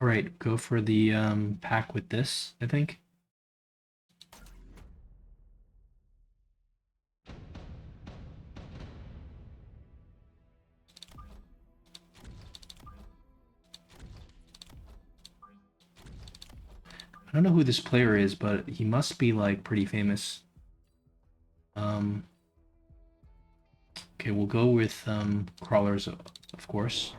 All right, go for the pack with this, I think. I don't know who this player is, but he must be like pretty famous. Um, okay, we'll go with crawlers, of course.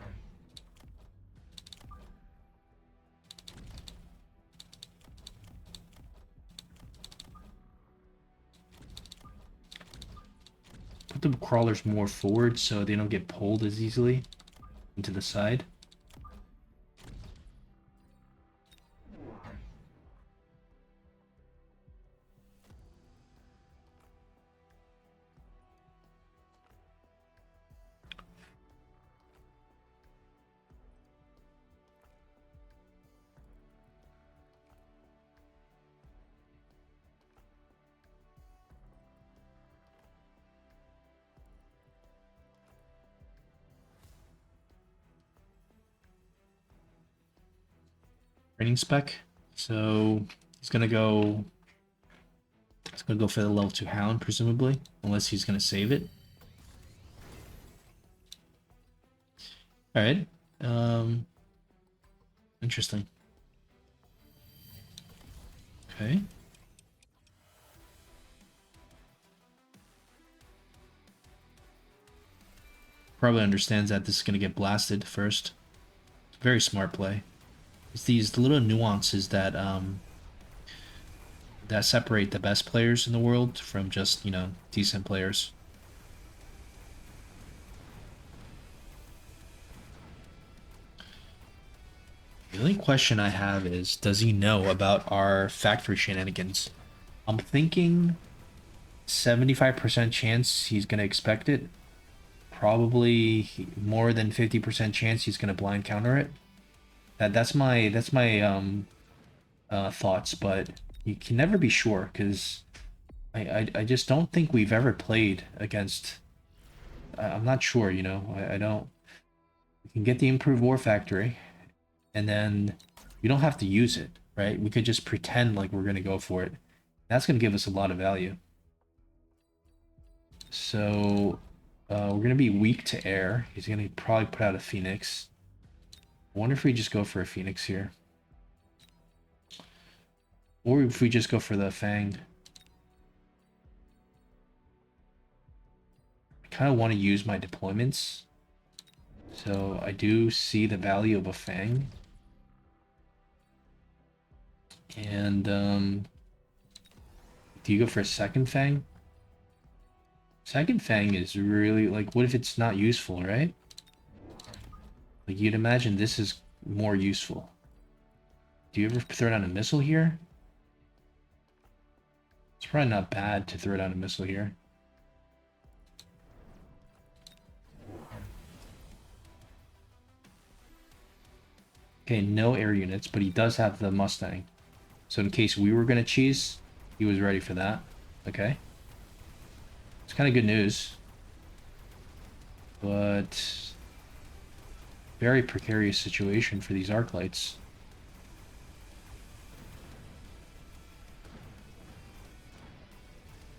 Put the crawlers more forward so they don't get pulled as easily into the side. Training spec. So he's gonna go. He's gonna go for the level 2 hound, presumably, unless he's gonna save it. All right. Interesting. Okay. Probably understands that this is gonna get blasted first. Very smart play. It's these little nuances that separate the best players in the world from just, decent players. The only question I have is, does he know about our factory shenanigans? I'm thinking 75% chance he's gonna expect it. Probably more than 50% chance he's gonna blind counter it. That's my thoughts, but you can never be sure because I just don't think we've ever played against. I'm not sure, I don't. We can get the improved war factory, and then we don't have to use it, right? We could just pretend like we're gonna go for it. That's gonna give us a lot of value. So we're gonna be weak to air. He's gonna probably put out a Phoenix. I wonder if we just go for a Phoenix here. Or if we just go for the Fang. I kind of want to use my deployments. So I do see the value of a Fang. And do you go for a second Fang? Second Fang is really like, what if it's not useful, right? Like you'd imagine this is more useful. Do you ever throw down a missile here? It's probably not bad to throw down a missile here. Okay, no air units, but he does have the Mustang. So in case we were going to cheese, he was ready for that. Okay. It's kind of good news. But very precarious situation for these arc lights.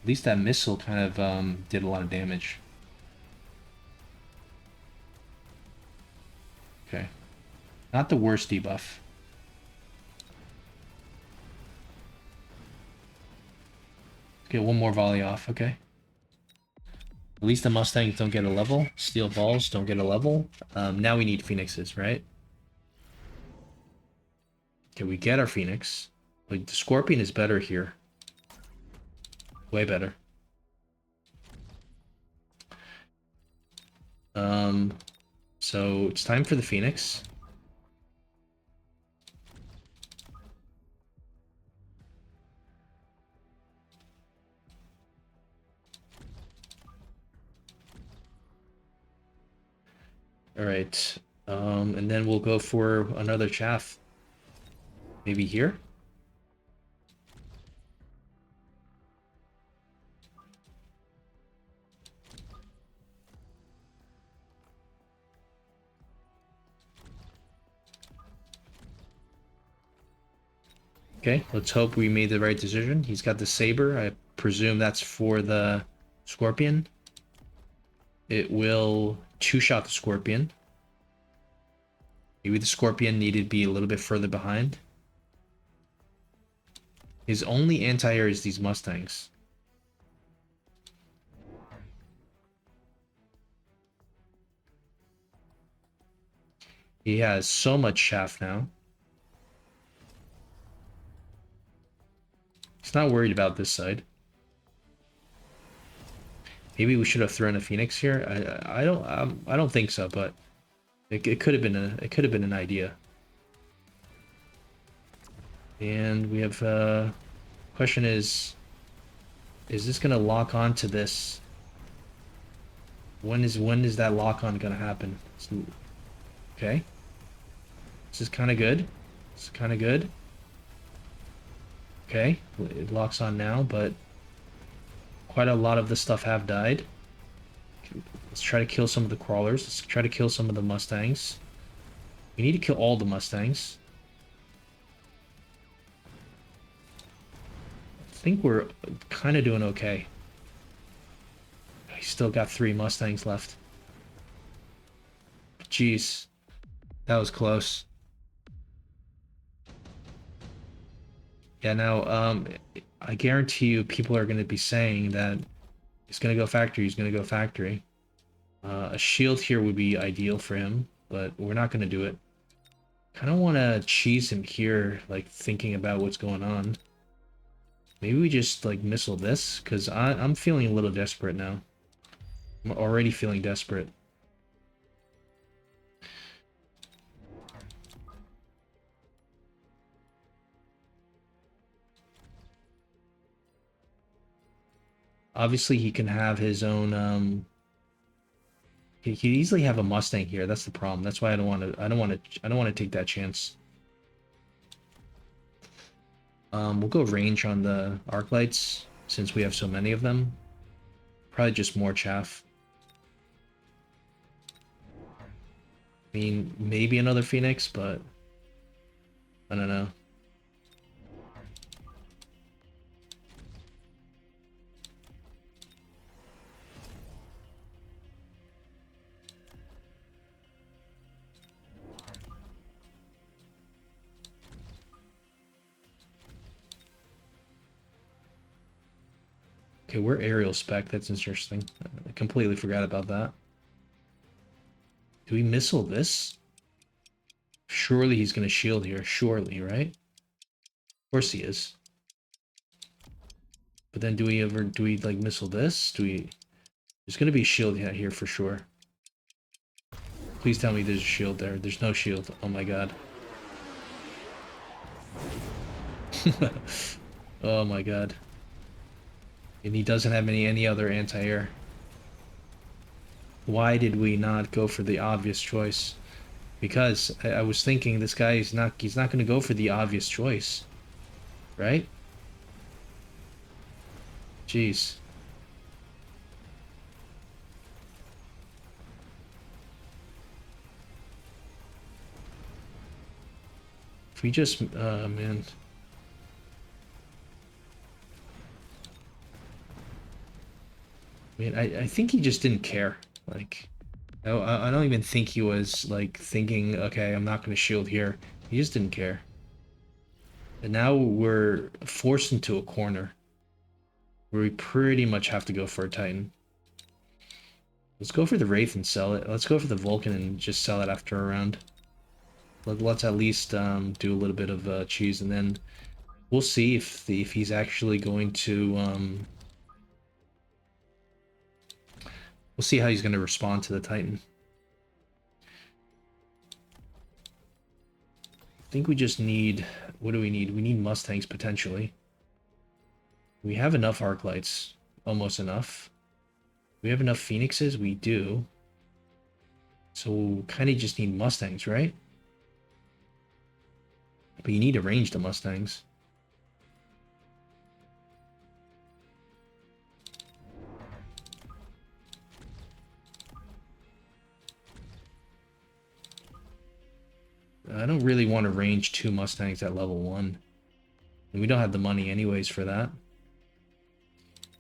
At least that missile kind of did a lot of damage. Okay. Not the worst debuff. Okay, one more volley off. Okay. At least the Mustangs don't get a level. Steel balls don't get a level. Now we need Phoenixes, right? Okay, we get our Phoenix. Like, the Scorpion is better here. Way better. So it's time for the Phoenix. All right. And then we'll go for another chaff. Maybe here? Okay, let's hope we made the right decision. He's got the saber. I presume that's for the scorpion. It will two-shot the scorpion. Maybe the scorpion needed to be a little bit further behind. His only anti-air is these Mustangs. He has so much chaff now. He's not worried about this side. Maybe we should have thrown a Phoenix here. I don't think so, but it could have been an idea. And we have question is this gonna lock on to this? When is that lock on gonna happen? Okay. This is kind of good. It's kind of good. Okay, it locks on now, but quite a lot of the stuff have died. Let's try to kill some of the crawlers. Let's try to kill some of the Mustangs. We need to kill all the Mustangs. I think we're kind of doing okay. I still got 3 Mustangs left. Jeez, that was close. Yeah, now, I guarantee you people are going to be saying that he's going to go factory, he's going to go factory. A shield here would be ideal for him, but we're not going to do it. Kind of want to cheese him here, like, thinking about what's going on. Maybe we just, like, missile this, because I'm feeling a little desperate now. I'm already feeling desperate. Obviously, he can have his own, he could easily have a Mustang here. That's the problem. That's why I don't want to take that chance. We'll go range on the arc lights since we have so many of them. Probably just more chaff. I mean, maybe another Phoenix, but I don't know. Okay, we're aerial spec. That's interesting. I completely forgot about that. Do we missile this? Surely he's going to shield here. Surely, right? Of course he is. But then do we like missile this? There's going to be a shield here for sure. Please tell me there's a shield there. There's no shield. Oh my god. Oh my god. And he doesn't have any other anti-air. Why did we not go for the obvious choice? Because I was thinking this guy he's not going to go for the obvious choice. Right? Jeez. If we just man. I think he just didn't care. Like, I don't even think he was, like, thinking, okay, I'm not going to shield here. He just didn't care. And now we're forced into a corner where we pretty much have to go for a Titan. Let's go for the Wraith and sell it. Let's go for the Vulcan and just sell it after a round. Let's at least do a little bit of cheese, and then we'll see if he's actually going to... We'll see how he's going to respond to the Titan. I think we just need... What do we need? We need Mustangs, potentially. We have enough arc lights. Almost enough. We have enough Phoenixes? We do. So we'll kind of just need Mustangs, right? But you need to range the Mustangs. I don't really want to range 2 Mustangs at level 1. And we don't have the money anyways for that.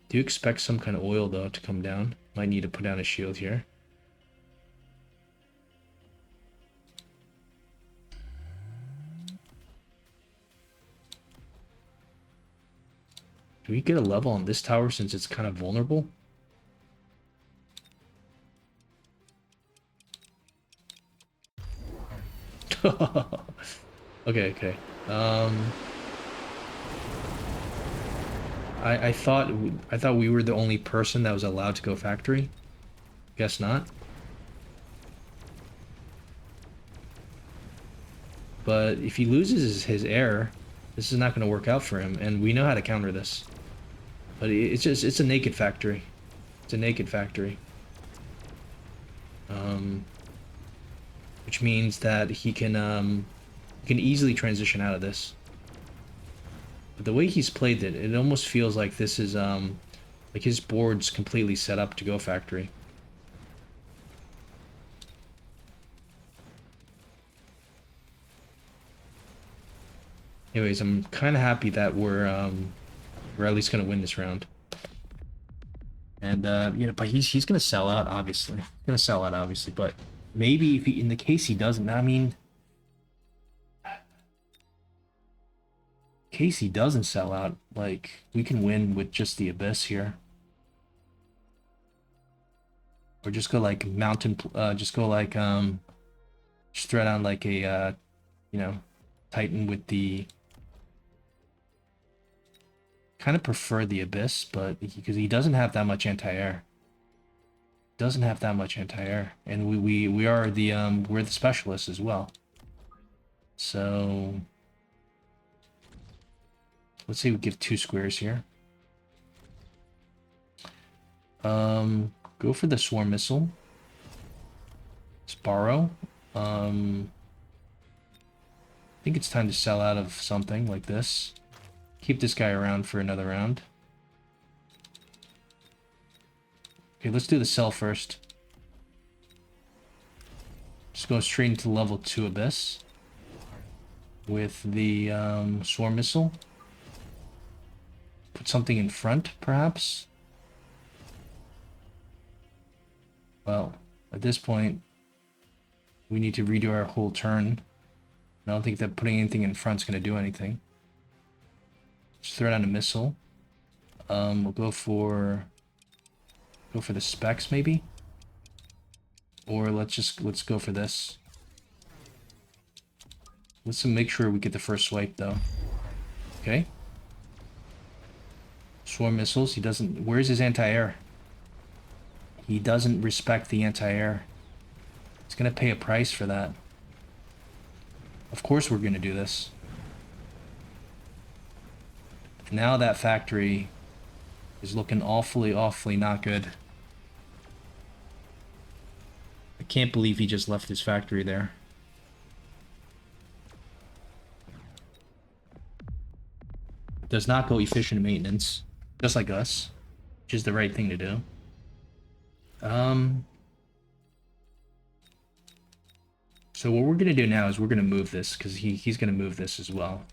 Do you expect some kind of oil, though, to come down? Might need to put down a shield here. Do we get a level on this tower since it's kind of vulnerable? Okay, okay. I thought we were the only person that was allowed to go factory. Guess not. But if he loses his heir, this is not going to work out for him, and we know how to counter this. But it's a naked factory. It's a naked factory. Which means that he can easily transition out of this. But the way he's played it, it almost feels like this is like his board's completely set up to go factory. Anyways, I'm kind of happy that we're at least gonna win this round. And you know, but he's gonna sell out, obviously. He's gonna sell out, obviously. But maybe if he, in the case he doesn't, I mean, in case he doesn't sell out, like we can win with just the Abyss here. Or just go like mountain, just go like just throw down like a you know, Titan with the. Kind of prefer the Abyss, but because he doesn't have that much anti-air. Doesn't have that much anti-air. And we are the we're the specialists as well. So let's say we give 2 squares here. Go for the swarm missile. Let's borrow. I think it's time to sell out of something like this. Keep this guy around for another round. Okay, let's do the sell first. Just go straight into level 2 Abyss. With the swarm missile. Put something in front, perhaps. Well, at this point, we need to redo our whole turn. I don't think that putting anything in front is going to do anything. Just throw down a missile. We'll go for the specs maybe, or let's go for this. Let's make sure we get the first swipe though. Okay. Swarm missiles. He doesn't. Where's his anti-air? He doesn't respect the anti-air. He's gonna pay a price for that. Of course we're gonna do this. Now that factory is looking awfully not good. I can't believe he just left his factory there. Does not go efficient maintenance, just like us, which is the right thing to do. So what we're gonna do now is we're gonna move this because he's gonna move this as well.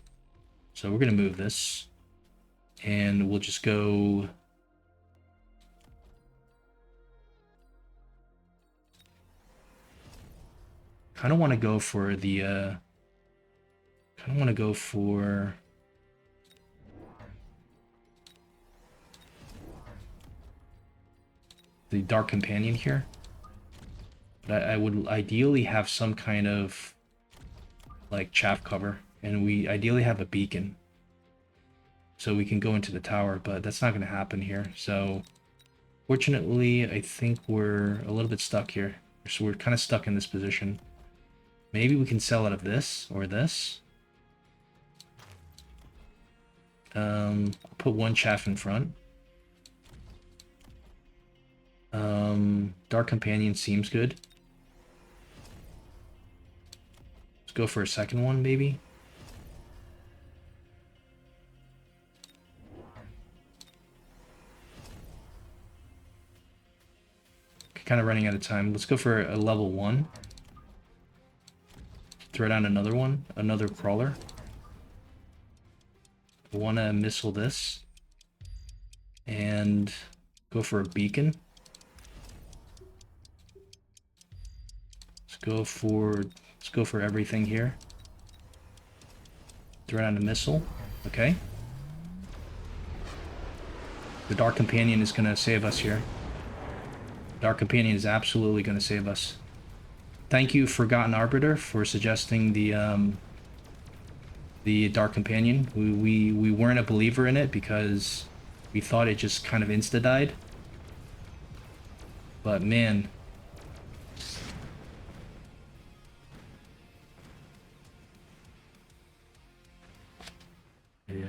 So we're gonna move this. And we'll just go. Kind of want to go for the. Kind of want to go for. The Dark Companion here. But I would ideally have some kind of. Like chaff cover. And we ideally have a beacon. So we can go into the tower, but that's not going to happen here. So, fortunately, I think we're a little bit stuck here. So we're kind of stuck in this position. Maybe we can sell out of this or this. I'll put 1 chaff in front. Dark Companion seems good. Let's go for a second one, maybe. Kind of running out of time. Let's go for a level 1. Throw down another one, another crawler. We want to missile this and go for a beacon. Let's go for everything here. Throw down a missile. Okay. The Dark Companion is going to save us here. Dark Companion is absolutely going to save us. Thank you, Forgotten Arbiter, for suggesting the Dark Companion. We weren't a believer in it because we thought it just kind of insta-died. But man. Yeah.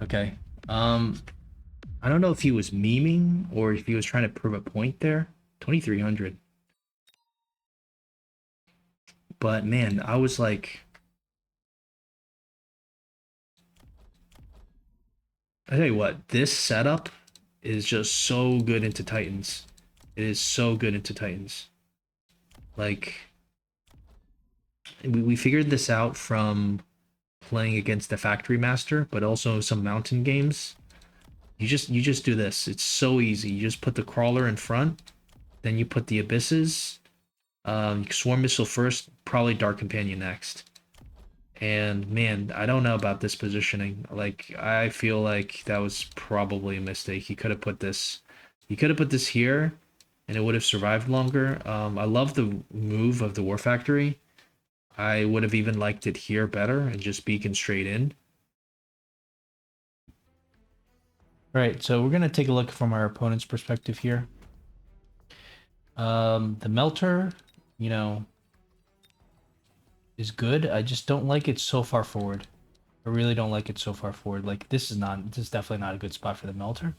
Okay. I don't know if he was memeing or if he was trying to prove a point there. 2300. But man, I was like, I tell you what, this setup is just so good into Titans. It is so good into Titans. Like, we figured this out from playing against the Factory Master, but also some mountain games. You just do this. It's so easy. You just put the crawler in front, then you put the abysses. Swarm missile first, probably Dark Companion next. And man, I don't know about this positioning. Like, I feel like that was probably a mistake. He could have put this. He could have put this here, and it would have survived longer. I love the move of the War Factory. I would have even liked it here better and just beacon straight in. All right, so we're gonna take a look from our opponent's perspective here. The Melter, you know, is good. I just don't like it so far forward. I really don't like it so far forward. Like, this is definitely not a good spot for the Melter.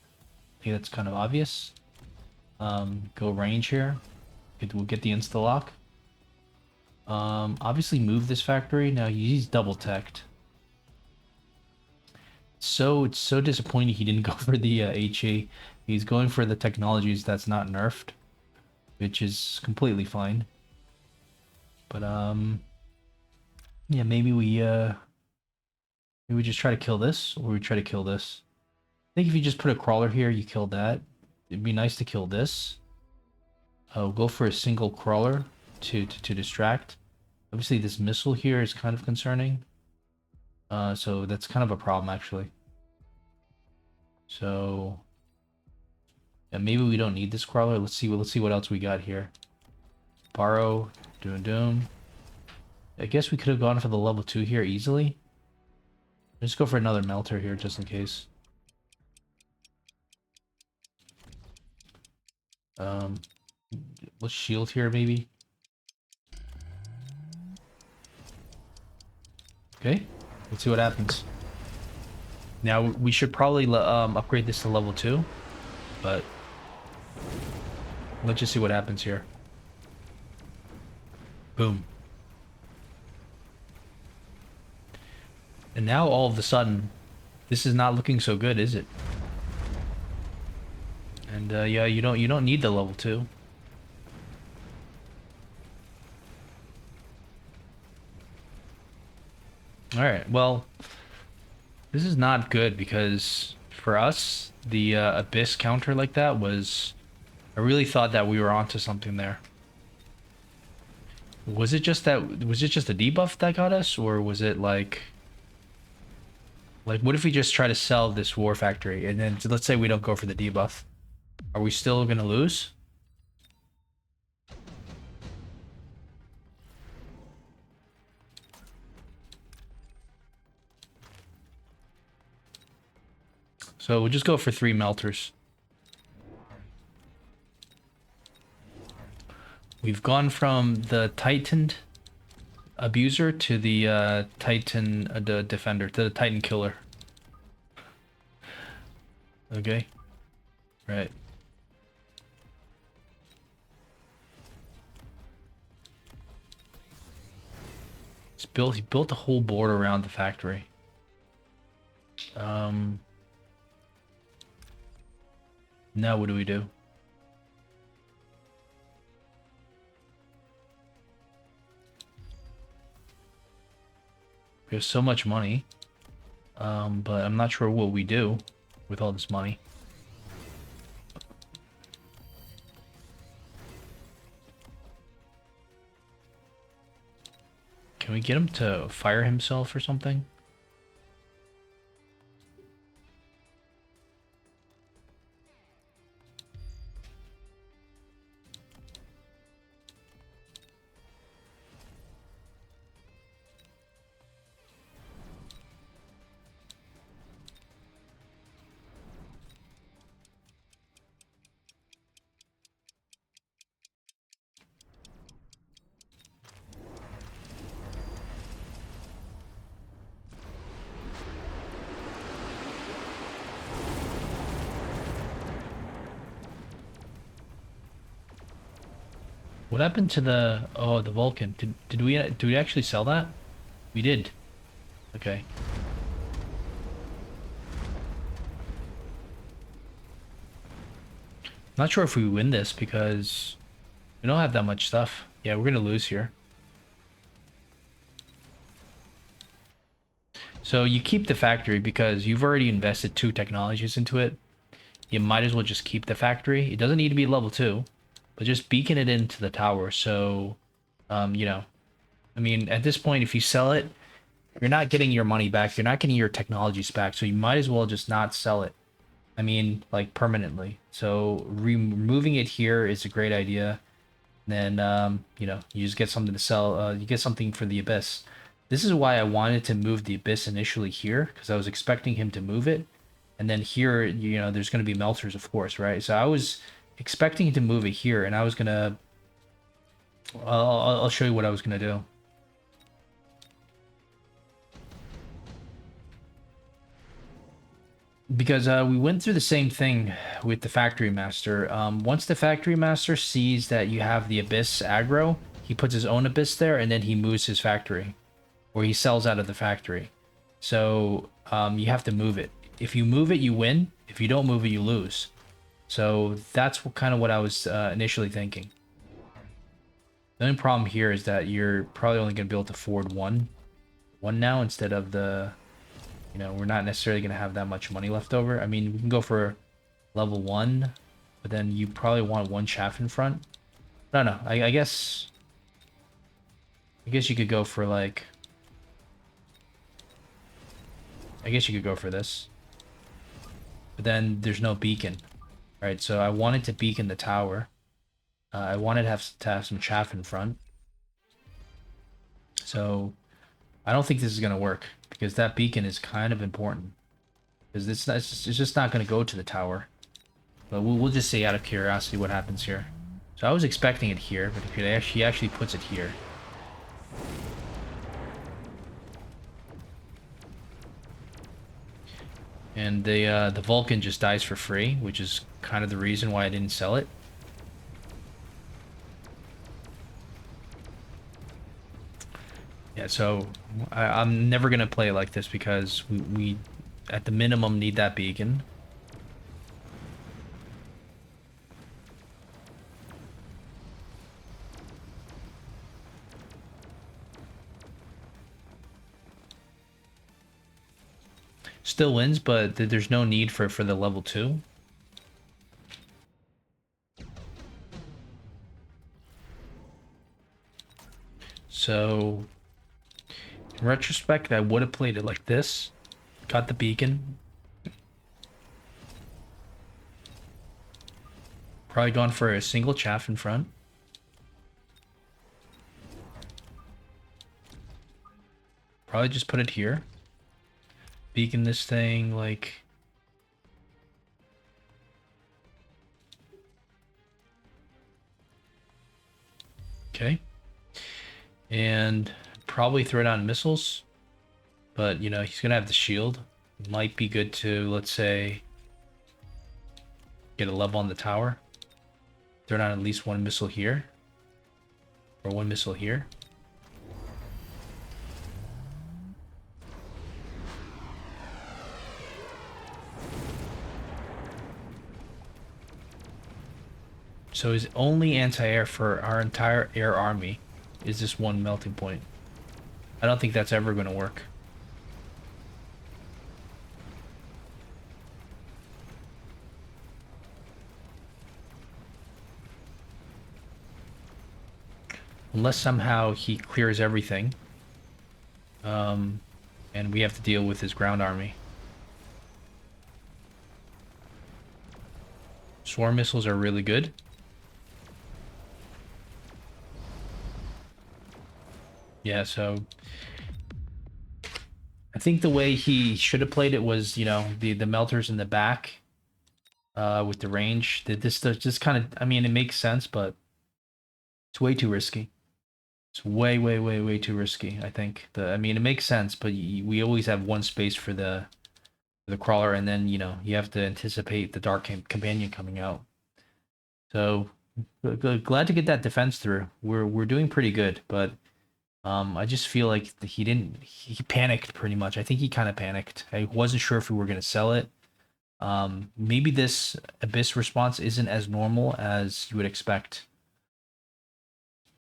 I think that's kind of obvious. Go range here. We'll get the insta-lock. Obviously move this factory. Now he's double teched. So it's so disappointing he didn't go for the HE. He's going for the technologies that's not nerfed, which is completely fine. But yeah, maybe we just try to kill this, or we try to kill this. I think if you just put a crawler here, you kill that. It'd be nice to kill this. Go for a single crawler to distract. Obviously, this missile here is kind of concerning. So that's kind of a problem, actually. So yeah, maybe we don't need this crawler. Let's see what else we got here. Borrow, doom. I guess we could have gone for the level 2 here easily. Let's go for another melter here just in case. Let's shield here maybe. Okay, let's see what happens. Now we should probably upgrade this to level 2, but let's just see what happens here. Boom. And now all of a sudden, this is not looking so good, is it? And yeah, you don't need the level 2. All right, well, this is not good because for us, the Abyss counter like that was... I really thought that we were onto something there. Was it just a debuff that got us, or was it like... Like, what if we just try to sell this War Factory, and then let's say we don't go for the debuff? Are we still gonna lose? So we'll just go for 3 melters. We've gone from the Titaned Abuser to the Titan Defender, to the Titan Killer. Okay. Right. He built a whole board around the factory. Now what do we do? We have so much money. But I'm not sure what we do with all this money. Can we get him to fire himself or something? What happened to the Vulcan? Did we actually sell that? We did. Okay. Not sure if we win this because we don't have that much stuff. Yeah, we're gonna lose here. So you keep the factory because you've already invested 2 technologies into it. You might as well just keep the factory. It doesn't need to be level 2, but just beacon it into the tower. So, you know, I mean, at this point, if you sell it, you're not getting your money back. You're not getting your technologies back. So you might as well just not sell it. I mean, like permanently. So removing it here is a great idea. Then, you know, you just get something to sell. You get something for the Abyss. This is why I wanted to move the Abyss initially here, because I was expecting him to move it. And then here, you know, there's going to be melters, of course, right? So I was expecting to move it here, and I was going to... I'll show you what I was going to do. Because we went through the same thing with the Factory Master. Once the Factory Master sees that you have the Abyss aggro, he puts his own Abyss there, and then he moves his factory. Or he sells out of the factory. So you have to move it. If you move it, you win. If you don't move it, you lose. So that's kind of what I was initially thinking. The only problem here is that you're probably only going to be able to afford one now instead of the... You know, we're not necessarily going to have that much money left over. I mean, we can go for level 1, but then you probably want 1 chaff in front. No, no, I guess... I guess you could go for, like... I guess you could go for this. But then there's no beacon. Right, so I wanted to beacon the tower. I wanted to have some chaff in front. So I don't think this is going to work because that beacon is kind of important. Because it's just not going to go to the tower. But we'll just see out of curiosity what happens here. So I was expecting it here, but if he actually puts it here. And the Vulcan just dies for free, which is kind of the reason why I didn't sell it. Yeah, so I'm never going to play like this because we, at the minimum, need that beacon. Still wins, but there's no need for the level 2. So, in retrospect, I would have played it like this. Got the beacon. Probably gone for a single chaff in front. Probably just put it here. Beacon this thing, like... Okay. And probably throw down missiles. But, you know, he's going to have the shield. Might be good to, let's say, get a level on the tower. Throw down at least 1 missile here. Or 1 missile here. So his only anti-air for our entire air army is this 1 melting point. I don't think that's ever going to work. unless somehow he clears everything, and we have to deal with his ground army. Swarm missiles are really good. Yeah, so I think the way he should have played it was, the melters in the back, with the range. This does just kind of, I mean, it makes sense, but it's way too risky. It's way, way, way, way too risky. I think I mean, it makes sense, but we always have one space for the crawler, and then you have to anticipate the dark companion coming out. So glad to get that defense through. We're doing pretty good, but I just feel like he panicked pretty much. I think he kind of panicked. I wasn't sure if we were gonna sell it. Maybe this Abyss response isn't as normal as you would expect.